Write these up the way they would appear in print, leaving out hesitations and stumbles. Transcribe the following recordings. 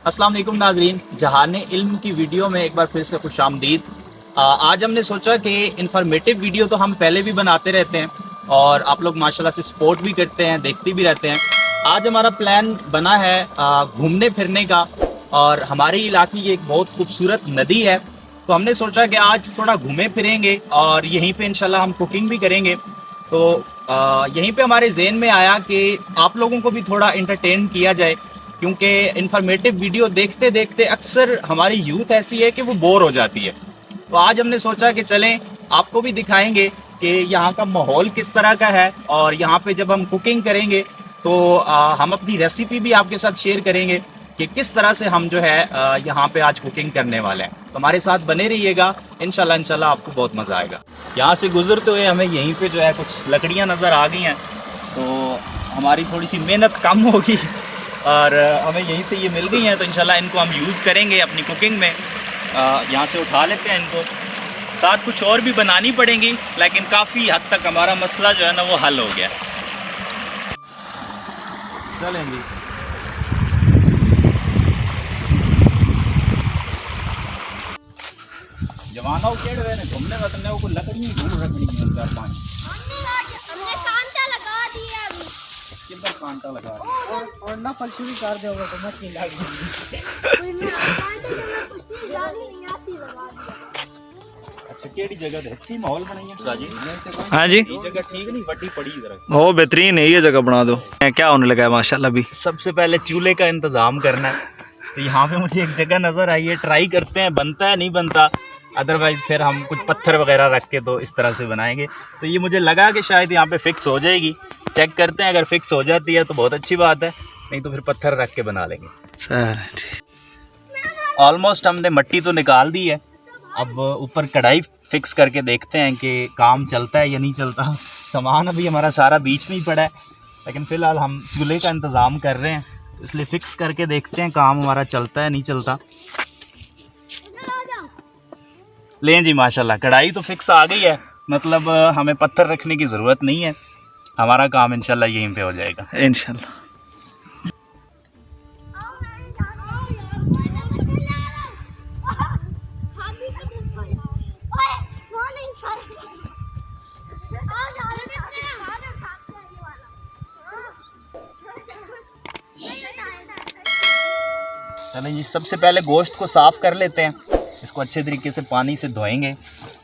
अस्सलाम वालेकुम नाजरीन, जहाने इल्म की वीडियो में एक बार फिर से खुशामदीद। आज हमने सोचा कि इन्फॉर्मेटिव वीडियो तो हम पहले भी बनाते रहते हैं और आप लोग माशाल्लाह से सपोर्ट भी करते हैं, देखते भी रहते हैं। आज हमारा प्लान बना है घूमने फिरने का, और हमारे इलाके की एक बहुत खूबसूरत नदी है, तो हमने सोचा कि आज थोड़ा घूमे फिरेंगे और यहीं पे इंशाल्लाह हम कुकिंग भी करेंगे। तो यहीं पे हमारे जहन में आया कि आप लोगों को भी थोड़ा इंटरटेन किया जाए, क्योंकि इन्फॉर्मेटिव वीडियो देखते देखते अक्सर हमारी यूथ ऐसी है कि वो बोर हो जाती है। तो आज हमने सोचा कि चलें आपको भी दिखाएंगे कि यहाँ का माहौल किस तरह का है, और यहाँ पे जब हम कुकिंग करेंगे तो हम अपनी रेसिपी भी आपके साथ शेयर करेंगे कि किस तरह से हम जो है यहाँ पे आज कुकिंग करने वाले हैं। तो हमारे साथ बने रहिएगा, इंशाल्लाह आपको बहुत मज़ा आएगा। यहाँ से गुजरते हुए हमें यहीं पे जो है कुछ लकड़ियाँ नज़र आ गई हैं, तो हमारी थोड़ी सी मेहनत कम होगी और हमें यहीं से ये मिल गई हैं, तो इंशाल्लाह इनको हम यूज़ करेंगे अपनी कुकिंग में। यहाँ से उठा लेते हैं इनको, साथ कुछ और भी बनानी पड़ेंगी, लेकिन काफ़ी हद तक हमारा मसला जो है ना वो हल हो गया। चलेंगे जवानों के घूमने वतने को लकड़ी ढूंढ रखनी है 4-5। हमने कांटा लगा दिया अभी। किधर कांटा लगा और ना पलछुरी कर दोगे तो मत नहीं लागी। कोई मैं कांटे जो मैं कुछ भी जानी नहीं आसी लगा दिया। अच्छा केड़ी जगह रहती माहौल बनाई है साजी? हाँ जी, ये जगह ठीक नहीं, बड़ी पड़ी जरा। हो बेहतरीन है, ये जगह बना दो। क्या होने लगा है माशाल्लाह। भी सबसे पहले चूल्हे का इंतजाम करना है, तो यहाँ पे मुझे एक जगह नजर आई है, ट्राई करते हैं बनता है नहीं बनता, अदरवाइज फिर हम कुछ पत्थर वगैरह रख के तो इस तरह से बनाएंगे। तो ये मुझे लगा कि शायद यहाँ पे फिक्स हो जाएगी, चेक करते हैं, अगर फिक्स हो जाती है तो बहुत अच्छी बात है, नहीं तो फिर पत्थर रख के बना लेंगे। ऑलमोस्ट हमने मट्टी तो निकाल दी है, अब ऊपर कढ़ाई फिक्स करके देखते हैं कि काम चलता है या नहीं चलता। सामान अभी हमारा सारा बीच में ही पड़ा है, लेकिन फ़िलहाल हम चूल्हे का इंतज़ाम कर रहे हैं, तो इसलिए फ़िक्स करके देखते हैं काम हमारा चलता है नहीं चलता। लें जी माशाल्लाह कढ़ाई तो फिक्स आ गई है, मतलब हमें पत्थर रखने की ज़रूरत नहीं है, हमारा काम इंशाल्लाह यहीं पे हो जाएगा इंशाल्लाह। चलें जी, सबसे पहले गोश्त को साफ़ कर लेते हैं, इसको अच्छे तरीके से पानी से धोएंगे।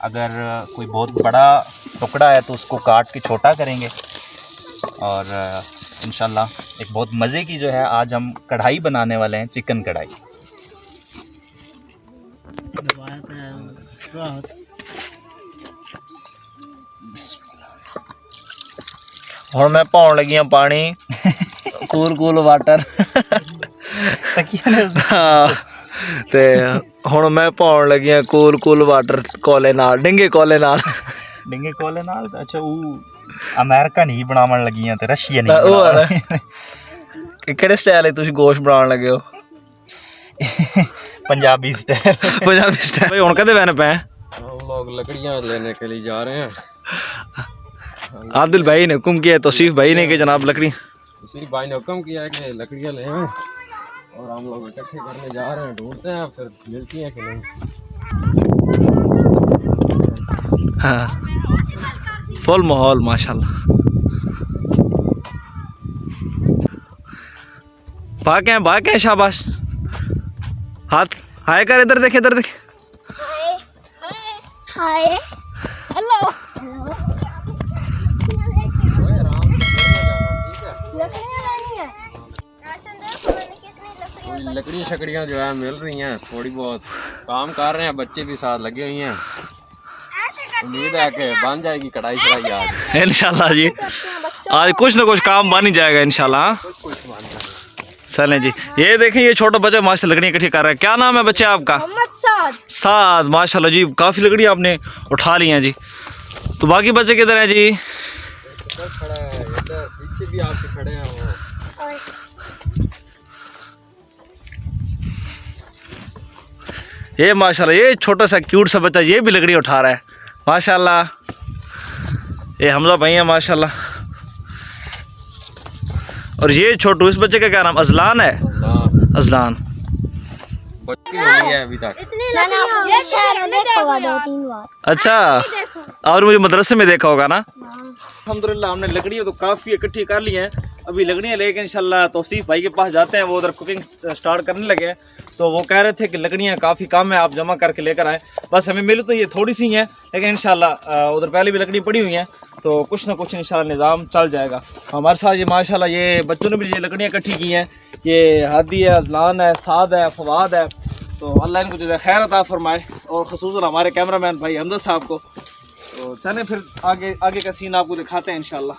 अगर कोई बहुत बड़ा टुकड़ा है तो उसको काट के छोटा करेंगे, और इंशाल्लाह एक बहुत मज़े की जो है आज हम कढ़ाई बनाने वाले हैं, चिकन कढ़ाई। हुण मैं पाउण लगी हां पानी कूल वाटर। हाँ ते हुण मैं पाउण लगी हां कूल वाटर कोले नाल, डिंगे कोले नाल। डिंगे कोले नाल? अच्छा वो अमेरिका नहीं बनावन लगी हैं ते रशिया नहीं। किहड़े स्टाइल तुसीं गोश्त बनाउण लगे हो? पंजाबी स्टाइल। पंजाबी स्टाइल। भाई हुण कदे बहन पे हम लोग लकड़ियाँ लेने के लिए जा रहे हैं। आदिल भाई ने हुक्म किया, तौसीफ भाई ने कि जनाब लकड़ी, तौसीफ भाई ने हुक्म किया है कि लकड़ियाँ ले आएं, और हम लोग इकट्ठे करने जा रहे हैं, ढूंढते हैं फिर मिलती हैं कि नहीं। हाँ फुल माहौल माशाल्लाह। भाग हैं शाबाश। हाथ हाय कर, इधर देख इधर देख। हाय हेलो लकड़ियाँ शकड़ियाँ जो है मिल रही हैं, थोड़ी बहुत काम कर रहे हैं, बच्चे भी साथ लगे हुए हैं। उम्मीद है कि बन जाएगी कढ़ाई शढ़ाई आज इंशाल्लाह जी, आज कुछ ना कुछ काम बन ही जाएगा इंशाल्लाह। कुछ बन जाएगा। चलें जी, ये देखें ये छोटा बच्चा माशाल्लाह लकड़ियाँ इकट्ठी कर रहा है। क्या नाम है बच्चे आपका? साद। माशाल्लाह जी काफ़ी लकड़ियाँ आपने उठा ली हैं जी। तो बाकी बच्चे किधर हैं जी? इधर खड़ा है, इधर पीछे भी आपके खड़े हैं वो। ये माशाल्लाह ये छोटा सा क्यूट सा बच्चा ये भी लकड़ी उठा रहा है माशाल्लाह। ये हमजा भाई है माशाल्लाह। और ये छोटू, इस बच्चे का क्या नाम? अजलान है। अजलान। कुछ की हुई है अभी तक। इतनी लकड़ियां ये शहर में देखा हुआ 2-3 बार। अच्छा, और मुझे मदरसे में देखा होगा ना। अल्हम्दुलिल्लाह हमने लकड़ियाँ तो काफ़ी इकट्ठी कर ली हैं। अभी लकड़ियाँ लेके इंशाल्लाह तौसीफ भाई के पास जाते हैं, वो उधर कुकिंग स्टार्ट करने लगे हैं। तो वो कह रहे थे कि लकड़ियाँ काफ़ी कम है, आप जमा करके लेकर आएँ। बस हमें मिली तो ये थोड़ी सी हैं, लेकिन इंशाल्लाह उधर पहले भी लकड़ी पड़ी हुई हैं, तो कुछ ना कुछ इंशाल्लाह निज़ाम चल जाएगा। हमारे साथ ये माशाल्लाह ये बच्चों ने भी ये लकड़ियाँ इकट्ठी की हैं। ये हादी है, अजलान है, साद है, फवाद है, तो अल्लाह इनको जो खैर अता फरमाए, और ख़ुसूसन हमारे कैमरामैन भाई हमजा साहब को। तो चलें फिर आगे आगे का सीन आपको दिखाते हैं इंशाल्लाह।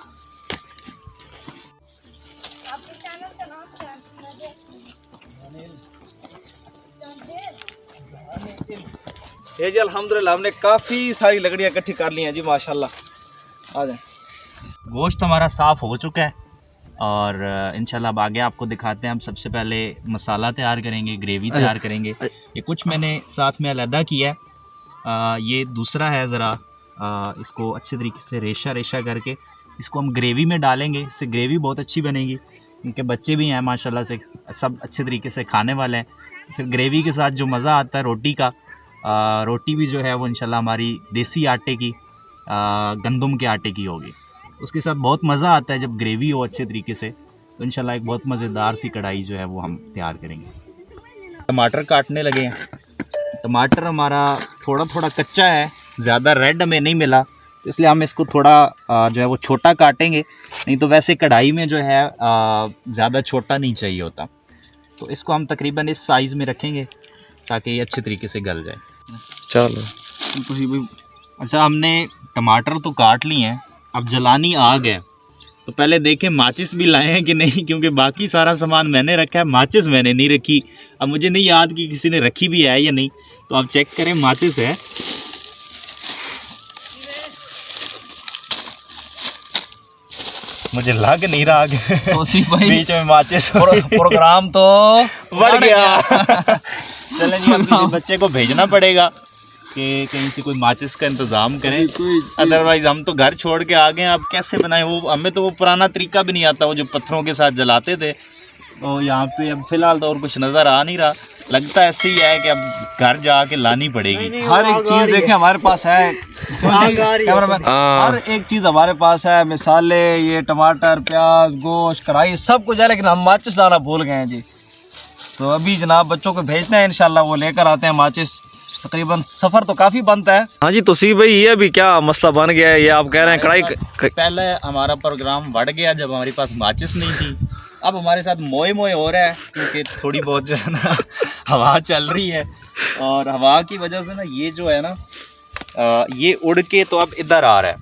ये जी अल्हम्दुलिल्लाह हमने काफ़ी सारी लकड़ियाँ इकट्ठी कर ली हैं जी माशाल्लाह। आ जाए। गोश्त हमारा साफ़ हो चुका है और इंशाल्लाह अब आगे आपको दिखाते हैं। हम सबसे पहले मसाला तैयार करेंगे, ग्रेवी तैयार करेंगे। ये कुछ मैंने साथ में अलहदा किया है। ये दूसरा है, ज़रा इसको अच्छे तरीके से रेशा रेशा करके इसको हम ग्रेवी में डालेंगे। इससे ग्रेवी बहुत अच्छी बनेगी, क्योंकि बच्चे भी हैं माशाल्लाह से, सब अच्छे तरीके से खाने वाले हैं। फिर ग्रेवी के साथ जो मज़ा आता है रोटी का, रोटी भी जो है वो इंशाल्लाह हमारी देसी आटे की, गंदम के आटे की होगी। उसके साथ बहुत मज़ा आता है जब ग्रेवी हो अच्छे तरीके से। तो इंशाल्लाह एक बहुत मज़ेदार सी कढ़ाई जो है वो हम तैयार करेंगे। टमाटर काटने लगे हैं। टमाटर हमारा थोड़ा थोड़ा कच्चा है, ज़्यादा रेड हमें नहीं मिला, तो इसलिए हम इसको थोड़ा जो है वो छोटा काटेंगे। नहीं तो वैसे कढ़ाई में जो है ज़्यादा छोटा नहीं चाहिए होता। तो इसको हम तकरीबन इस साइज़ में रखेंगे ताकि ये अच्छे तरीके से गल जाए। चलो। अच्छा, हमने टमाटर तो काट लिए हैं, अब जलानी आग है। तो पहले देखें माचिस भी लाए हैं कि नहीं, क्योंकि बाकी सारा सामान मैंने रखा है, माचिस मैंने नहीं रखी। अब मुझे नहीं याद कि किसी ने रखी भी है या नहीं, तो आप चेक करें माचिस है। मुझे लग नहीं रहा कि बीच में माचिस प्रोग्राम तो बढ़ गया। चलें जी, अब किसी बच्चे को भेजना पड़ेगा कि कहीं से कोई माचिस का इंतज़ाम करें, अदरवाइज़ हम तो घर छोड़ के आ गए हैं। अब कैसे बनाएं? वो हमें तो वो पुराना तरीका भी नहीं आता, वो जो पत्थरों के साथ जलाते थे। तो यहाँ पे अब फ़िलहाल तो और कुछ नज़र आ नहीं रहा, लगता ऐसे ही है कि अब घर जाके लानी पड़ेगी। हर एक चीज़ देखें हमारे पास है, कैमरामैन, हर एक चीज़ हमारे पास है। मिसाले, ये टमाटर, प्याज, गोश्त, कढ़ाई, सब कुछ है, लेकिन हम माचिस लाना भूल गए हैं जी। तो अभी जनाब बच्चों को भेजते हैं, इंशाल्लाह वो लेकर आते हैं माचिस। तकरीबन सफ़र तो काफ़ी बनता है। हाँ जी, तो सी भाई ये अभी क्या मसला बन गया है, ये आप कह रहे हैं कढ़ाई। पहले हमारा प्रोग्राम बढ़ गया जब हमारे पास माचिस नहीं थी। अब हमारे साथ मोए मोए हो रहा है, क्योंकि थोड़ी बहुत जो है ना हवा चल रही है, और हवा की वजह से ना ये जो है ना ये उड़ के तो अब इधर आ रहा है।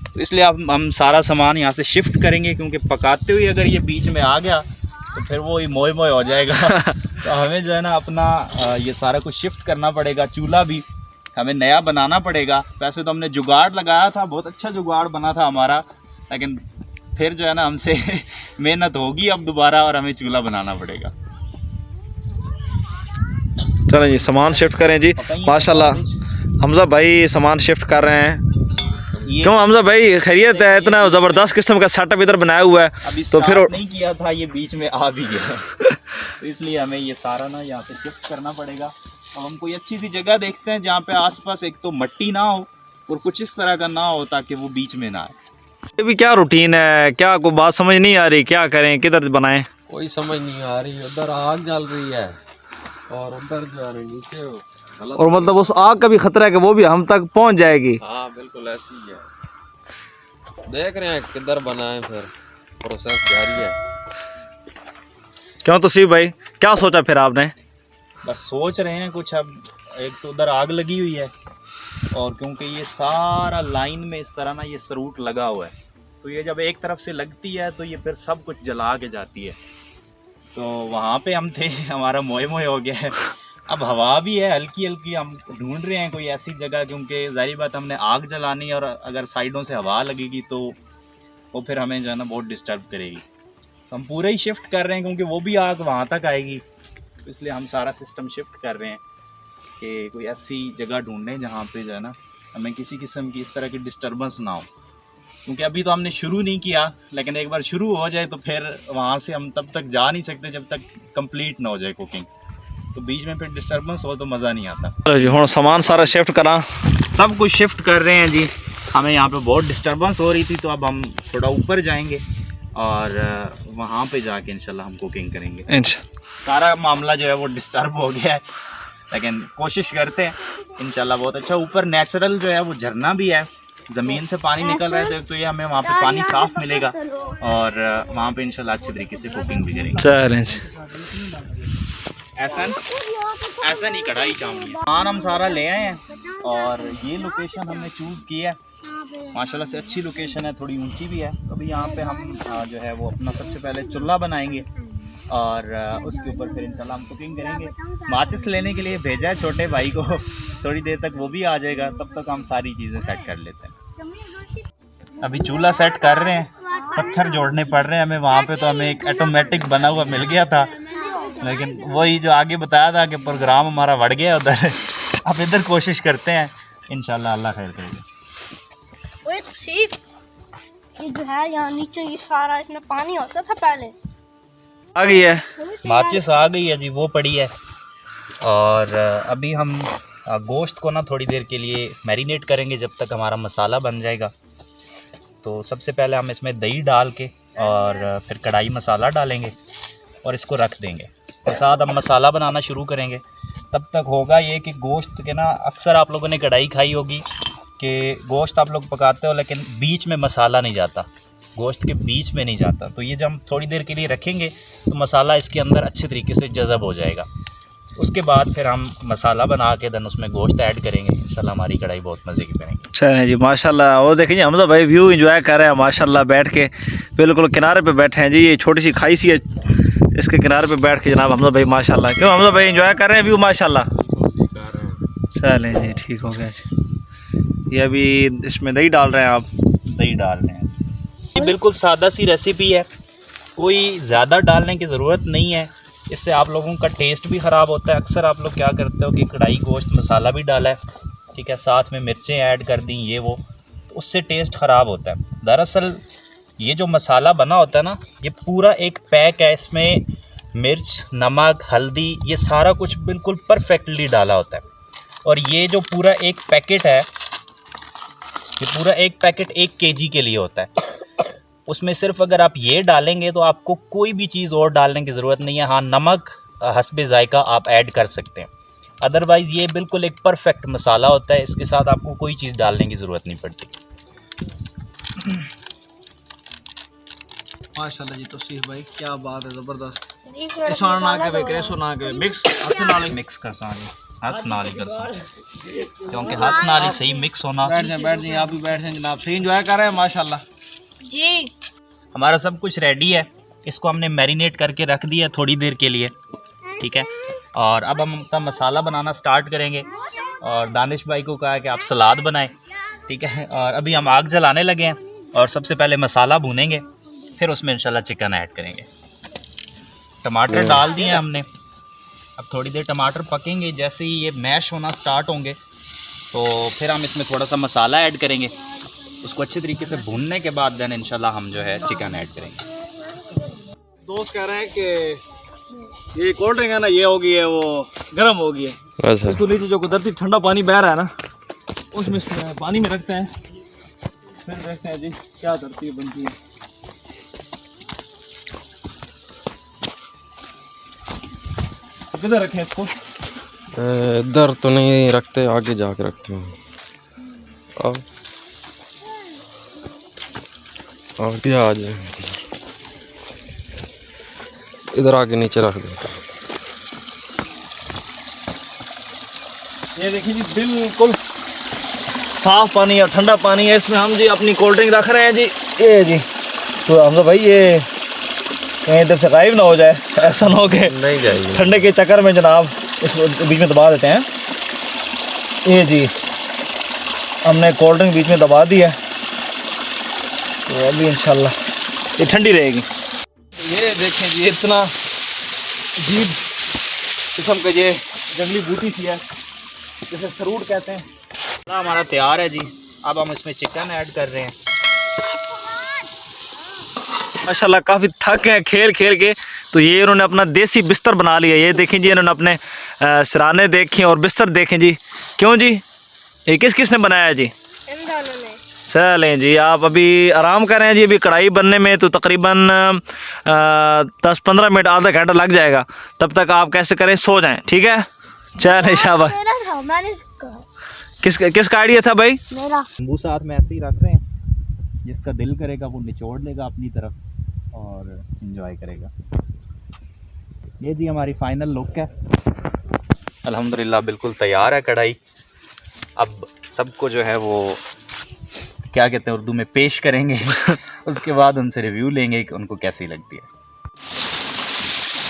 तो इसलिए अब हम सारा सामान यहाँ से शिफ्ट करेंगे, क्योंकि पकाते हुए अगर ये बीच में आ गया तो फिर वो ही मोए मोए हो जाएगा। तो हमें जो है ना अपना ये सारा कुछ शिफ्ट करना पड़ेगा। चूल्हा भी हमें नया बनाना पड़ेगा। वैसे तो हमने जुगाड़ लगाया था, बहुत अच्छा जुगाड़ बना था हमारा, लेकिन फिर जो है ना हमसे मेहनत होगी अब दोबारा, और हमें चूल्हा बनाना पड़ेगा। चलें जी, सामान शिफ्ट करें जी। माशाल्लाह हमजा भाई सामान शिफ्ट कर रहे हैं। क्यों हमजा भाई, खैरियत है? इतना ज़बरदस्त किस्म का सेटअप इधर बनाया हुआ है, अभी तो फिर नहीं किया था, ये बीच में आ भी गया। तो इसलिए हमें ये सारा ना यहाँ से शिफ्ट करना पड़ेगा। अब हम कोई अच्छी सी जगह देखते हैं जहाँ पे आसपास एक तो मिट्टी ना हो और कुछ इस तरह का ना हो, ताकि वो बीच में ना आए। ये भी क्या रूटीन है, क्या कोई बात समझ नहीं आ रही, क्या करें, किधर बनाएं? कोई समझ नहीं आ रही। उधर आग जल रही है और उधर जो है नीचे गलत, और मतलब उस आग का भी खतरा है कि वो भी हम तक पहुंच जाएगी। हाँ बिल्कुल ऐसी ही है। देख रहे हैं किधर बनाए, फिर प्रोसेस जारी है। क्यों तो सी भाई, क्या सोचा फिर आपने? बस सोच रहे हैं कुछ। अब एक तो उधर आग लगी हुई है, और क्योंकि ये सारा लाइन में इस तरह ना ये सरूट लगा हुआ है, तो ये जब एक तरफ से लगती है तो ये फिर सब कुछ जला के जाती है। तो वहाँ पे हम थे, हमारा मोए मोए हो गया है। अब हवा भी है हल्की हल्की, हम ढूंढ रहे हैं कोई ऐसी जगह, क्योंकि जाहिर बात हमने आग जलानी है, और अगर साइडों से हवा लगेगी तो वो फिर हमें जो है ना बहुत डिस्टर्ब करेगी। तो हम पूरा ही शिफ्ट कर रहे हैं, क्योंकि वो भी आग वहाँ तक आएगी। तो इसलिए हम सारा सिस्टम शिफ्ट कर रहे हैं कि कोई ऐसी जगह ढूंढें जहाँ पे जो है ना हमें किसी किस्म की इस तरह की डिस्टर्बेंस ना हो। क्योंकि अभी तो हमने शुरू नहीं किया, लेकिन एक बार शुरू हो जाए तो फिर वहाँ से हम तब तक जा नहीं सकते जब तक कंप्लीट ना हो जाए कुकिंग। तो बीच में फिर डिस्टर्बेंस हो तो मज़ा नहीं आता। चलो जी हुण सामान सारा शिफ्ट करा, सब कुछ शिफ्ट कर रहे हैं जी। हमें यहाँ पे बहुत डिस्टर्बेंस हो रही थी, तो अब हम थोड़ा ऊपर जाएंगे और वहाँ पे जाके इंशाल्लाह हम कुकिंग करेंगे। सारा मामला जो है वो डिस्टर्ब हो गया है, लेकिन कोशिश करते हैं इंशाल्लाह बहुत अच्छा। ऊपर नेचुरल जो है वो झरना भी है, ज़मीन से पानी निकल रहा है, तो ये हमें वहाँ पे पानी साफ़ मिलेगा और वहाँ पे इंशाल्लाह अच्छे तरीके से कुकिंग भी करेंगे। ऐसा नहीं कढ़ाई चावनी है। खान हम सारा ले आए हैं और ये लोकेशन हमने चूज़ की है, माशाल्लाह से अच्छी लोकेशन है, थोड़ी ऊंची भी है। अभी यहाँ पे हम जो है वो अपना सबसे पहले चूल्हा बनाएंगे और उसके ऊपर फिर इंशाल्लाह हम कुकिंग करेंगे। माचिस लेने के लिए भेजा है छोटे भाई को, थोड़ी देर तक वो भी आ जाएगा, तब तक हम सारी चीज़ें सेट कर लेते हैं। अभी चूल्हा सेट कर रहे हैं, पत्थर जोड़ने पड़ रहे हैं हमें। वहाँ पे तो हमें एक ऑटोमेटिक बना हुआ मिल गया था, लेकिन वही जो आगे बताया था कि प्रोग्राम हमारा बढ़ गया उधर। अब इधर कोशिश करते हैं, इंशाल्लाह अल्लाह खैर करेगा। ये जो है यहाँ नीचे ये सारा इसमें पानी होता था पहले, आ गई है माचिस आ गई है जी, वो पड़ी है। और अभी हम गोश्त को ना थोड़ी देर के लिए मैरिनेट करेंगे जब तक हमारा मसाला बन जाएगा। तो सबसे पहले हम इसमें दही डाल के और फिर कढ़ाई मसाला डालेंगे और इसको रख देंगे, और साथ हम मसाला बनाना शुरू करेंगे। तब तक होगा ये कि गोश्त के ना, अक्सर आप लोगों ने कढ़ाई खाई होगी कि गोश्त आप लोग पकाते हो लेकिन बीच में मसाला नहीं जाता, गोश्त के बीच में नहीं जाता। तो ये जब हम थोड़ी देर के लिए रखेंगे तो मसाला इसके अंदर अच्छे तरीके से जज़ब हो जाएगा। उसके बाद फिर हम मसाला बना के देन उसमें गोश्त ऐड करेंगे। इंशाल्लाह हमारी कढ़ाई बहुत मज़े की बनेगी। चलें जी माशाल्लाह। और देखिए हमजा भाई व्यू एंजॉय कर रहे हैं माशाल्लाह, बैठ के बिल्कुल किनारे पे बैठे हैं जी। ये छोटी सी खाई सी है, इसके किनारे पे बैठ के जनाब हमजा भाई माशाल्लाह, क्यों हमजा भाई एंजॉय कर रहे हैं व्यू माशाल्लाह। चलें जी ठीक हो गया जी। ये अभी इसमें दही डाल रहे हैं आप? दही डाल रहे हैं। ये बिल्कुल सादा सी रेसिपी है, कोई ज़्यादा डालने की ज़रूरत नहीं है, इससे आप लोगों का टेस्ट भी ख़राब होता है। अक्सर आप लोग क्या करते हो कि कढ़ाई गोश्त मसाला भी डाला है, ठीक है, साथ में मिर्चें ऐड कर दी ये वो, तो उससे टेस्ट ख़राब होता है। दरअसल ये जो मसाला बना होता है ना, ये पूरा एक पैक है, इसमें मिर्च, नमक, हल्दी, ये सारा कुछ बिल्कुल परफेक्टली डाला होता है। और ये जो पूरा एक पैकेट है, ये पूरा एक पैकेट 1 kg के लिए होता है। उसमें सिर्फ अगर आप ये डालेंगे तो आपको कोई भी चीज़ और डालने की ज़रूरत नहीं है। हाँ, नमक हस्बे ज़ायका आप ऐड कर सकते हैं, अदरवाइज़ ये बिल्कुल एक परफेक्ट मसाला होता है, इसके साथ आपको कोई चीज़ डालने की ज़रूरत नहीं पड़ती। माशाल्लाह जी तौसीफ भाई क्या बात है, ज़बरदस्त। मिक्स कर सारी हाथ नाल ही कर सारी, क्योंकि हाथ नाल ही सही मिक्स होना। बैठ जाए आप भी बैठ जाए जनाब, सही एंजॉय कर रहे हैं माशाल्लाह जी। हमारा सब कुछ रेडी है, इसको हमने मैरिनेट करके रख दिया थोड़ी देर के लिए, ठीक है। और अब हम अपना मसाला बनाना स्टार्ट करेंगे, और दानिश भाई को कहा कि आप सलाद बनाएं, ठीक है। और अभी हम आग जलाने लगे हैं और सबसे पहले मसाला भूनेंगे, फिर उसमें इंशाल्लाह चिकन ऐड करेंगे। टमाटर डाल दिए हमने, अब थोड़ी देर टमाटर पकेंगे, जैसे ही ये मैश होना स्टार्ट होंगे तो फिर हम इसमें थोड़ा सा मसाला ऐड करेंगे। उसको अच्छे तरीके से भूनने के बाद देन इंशाल्लाह हम जो है चिकन ऐड करेंगे। दोस्त कह रहे हैं कि ये कोल्ड ड्रिंक है ना, ये हो गई है वो गर्म हो गई है, उसको नीचे जो कुदरती ठंडा पानी बह रहा है ना, उसमें पानी में रखते हैं, फिर देखते हैं जी क्या तरतीब बनती है। किधर रखें इसको? इधर तो नहीं रखते, आगे जाके रखते हैं। और क्या आ जाए, इधर आके नीचे रख देते हैं। ये देखिए जी बिल्कुल साफ पानी और ठंडा पानी है, इसमें हम जी अपनी कोल्ड ड्रिंक रख रहे हैं जी। ये जी तो हम तो भाई ये कहीं इधर से गायब ना हो जाए, ऐसा ना हो के नहीं जाएगी ठंडे के चक्कर में जनाब इसको बीच में दबा देते हैं। ये जी हमने कोल्ड ड्रिंक बीच में दबा दी है, तो अभी इंशाल्लाह ये ठंडी रहेगी। ये देखें जी इतना अजीब किस्म का ये जंगली बूटी सी है, जैसे सरूट कहते हैं। हमारा तैयार है जी, अब हम इसमें चिकन ऐड कर रहे हैं। माशाल्लाह काफ़ी थक हैं खेल खेल के, तो ये इन्होंने अपना देसी बिस्तर बना लिया। ये देखें जी इन्होंने अपने सिराने देखें और बिस्तर देखें जी। क्यों जी, ये किस किसने बनाया है जी? इन दोनों ने। चलें जी, आप अभी आराम करें जी। अभी कढ़ाई बनने में तो तकरीबन 10-15 मिनट, आधा घंटा लग जाएगा। तब तक आप कैसे करें, सो जाएं, ठीक है? चलें शाबाश। मेरा था, मैंने कहा। किसका आइडिया था भाई? मेरा। नींबू साथ में ऐसे ही रख रहे हैं, जिसका दिल करेगा वो निचोड़ लेगा अपनी तरफ और एंजॉय करेगा। ये जी हमारी फाइनल लुक है। अल्हम्दुलिल्लाह बिल्कुल तैयार है कढ़ाई। अब सबको जो है वो क्या कहते हैं उर्दू में पेश करेंगे उसके बाद उनसे रिव्यू लेंगे कि उनको कैसी लगती है।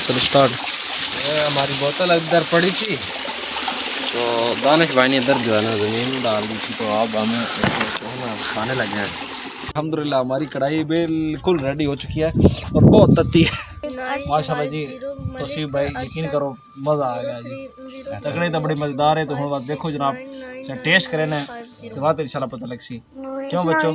चलो स्टार्ट। हमारी बोतल इधर पड़ी थी तो दानिश भाई ने इधर जो है ना ज़मीन में डाल दी थी, तो अब हम खाने लगे हैं। अल्हम्दुलिल्लाह हमारी कढ़ाई बिल्कुल रेडी हो चुकी है और बहुत तत्ती है माशाल्लाह जी। तौसीफ भाई यकीन करो मज़ा आ गया जी। तगड़े तो बड़े मज़ेदार है। तो हम बात देखो जनाब, टेस्ट करें ना तो बात इंशाल्लाह पता लग सी। क्यों बच्चों?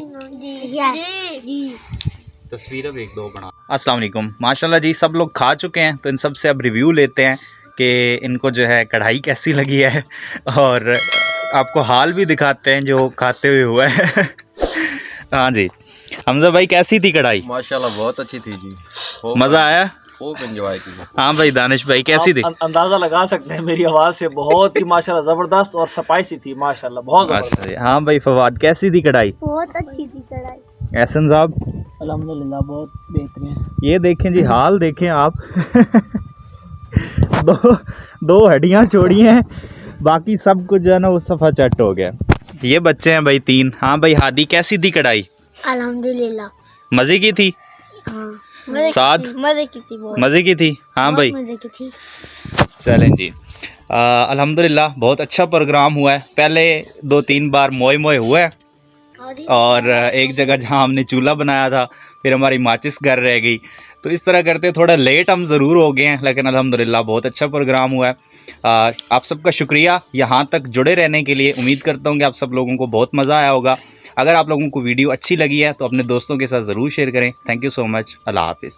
तस्वीरें भी एक दो बना। अस्सलाम वालेकुम। माशाल्लाह जी सब लोग खा चुके हैं, तो इन सब से अब रिव्यू लेते हैं कि इनको जो है कढ़ाई कैसी लगी है और आपको हाल भी दिखाते हैं जो खाते हुए हुआ है। हाँ जी हमजा भाई, कैसी थी कढ़ाई? माशाल्लाह बहुत अच्छी थी जी, मज़ा आया? खूब एंजॉय की। हाँ भाई दानिश भाई कैसी थी? अंदाजा लगा सकते हैं मेरी आवाज़ से, बहुत ही माशाल्लाह ज़बरदस्त और स्पाइसी थी माशाल्लाह, बहुत ज़बरदस्त। हाँ भाई फवाद कैसी थी कढ़ाई? बहुत अच्छी थी कढ़ाई। एहसन साहब? अल्हम्दुलिल्लाह बहुत बेहतरीन। ये देखें जी, हाल देखें आप। दो हड्डियां छोड़ी हैं, बाकी सब कुछ जो है ना वो सफ़ा चट हो गया। ये बच्चे हैं भाई 3। हाँ भाई हादी कैसी थी कढ़ाई? अल्हम्दुलिल्लाह मज़े की थी? हाँ साथ मजे की थी, बहुत मज़े की थी। हाँ भाई मजे की थी। चलें जी। अल्हम्दुलिल्लाह बहुत अच्छा प्रोग्राम हुआ है। पहले 2-3 बार मोए मोए हुआ है और एक जगह जहां हमने चूल्हा बनाया था फिर हमारी माचिस घर रह गई। तो इस तरह करते थोड़ा लेट हम ज़रूर हो गए हैं, लेकिन अल्हम्दुलिल्लाह बहुत अच्छा प्रोग्राम हुआ है। आप सबका शुक्रिया यहाँ तक जुड़े रहने के लिए। उम्मीद करता हूँ कि आप सब लोगों को बहुत मज़ा आया होगा। अगर आप लोगों को वीडियो अच्छी लगी है तो अपने दोस्तों के साथ ज़रूर शेयर करें। Thank you so much. अल्लाह हाफिज़।